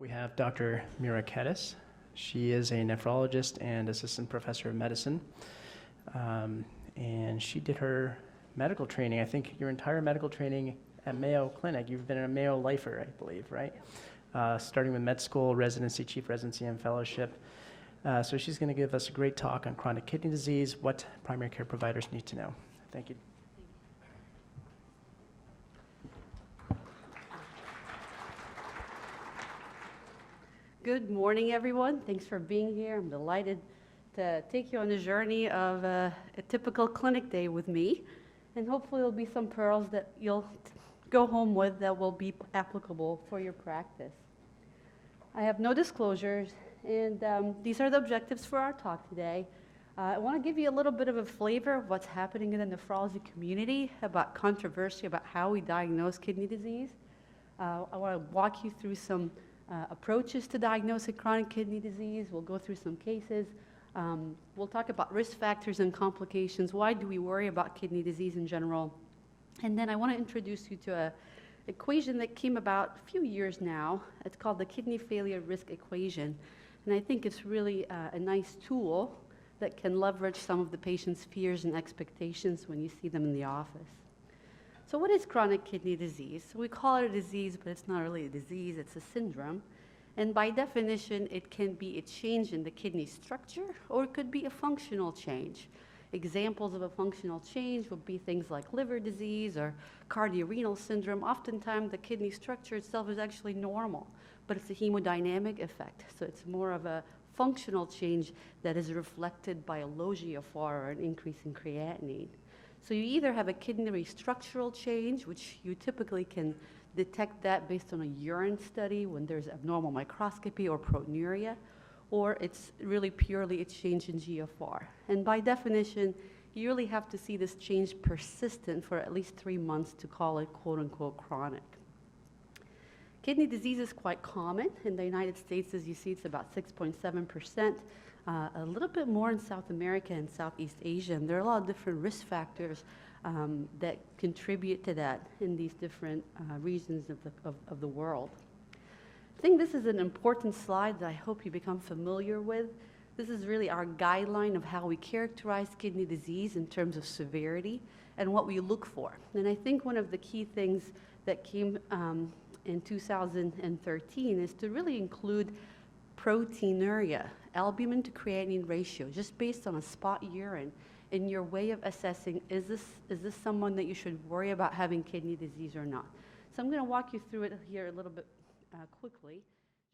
We have Dr. Mira Keddis. She is a nephrologist and assistant professor of medicine. And she did her medical training, I think your entire medical training at Mayo Clinic. You've been a Mayo lifer, I believe, right? Starting with med school, residency, chief residency, and fellowship. So she's going to give us a great talk on chronic kidney disease, what primary care providers need to know. Thank you. Good morning, everyone. Thanks for being here. I'm delighted to take you on a journey of a typical clinic day with me. And hopefully there'll be some pearls that you'll go home with that will be applicable for your practice. I have no disclosures, and these are the objectives for our talk today. I want to give you a little bit of a flavor of what's happening in the nephrology community about controversy about how we diagnose kidney disease. I want to walk you through some approaches to diagnosing chronic kidney disease. We'll go through some cases. We'll talk about risk factors and complications. Why do we worry about kidney disease in general? And then I want to introduce you to an equation that came about a few years now. It's called the kidney failure risk equation. And I think it's really a nice tool that can leverage some of the patient's fears and expectations when you see them in the office. So what is chronic kidney disease? We call it a disease, but it's not really a disease, it's a syndrome. And by definition, it can be a change in the kidney structure, or it could be a functional change. Examples of a functional change would be things like liver disease or cardiorenal syndrome. Oftentimes, the kidney structure itself is actually normal, but it's a hemodynamic effect. So it's more of a functional change that is reflected by a low GFR or an increase in creatinine. So you either have a kidney structural change, which you typically can detect that based on a urine study when there's abnormal microscopy or proteinuria, or it's really purely a change in GFR. And by definition, you really have to see this change persistent for at least 3 months to call it quote-unquote chronic. Kidney disease is quite common. In the United States, as you see, it's about 6.7%. A little bit more in South America and Southeast Asia, and there are a lot of different risk factors that contribute to that in these different regions of the world. I think this is an important slide that I hope you become familiar with. This is really our guideline of how we characterize kidney disease in terms of severity and what we look for. And I think one of the key things that came in 2013 is to really include proteinuria, albumin to creatinine ratio, just based on a spot urine in your way of assessing, is this someone that you should worry about having kidney disease or not? So I'm going to walk you through it here a little bit quickly.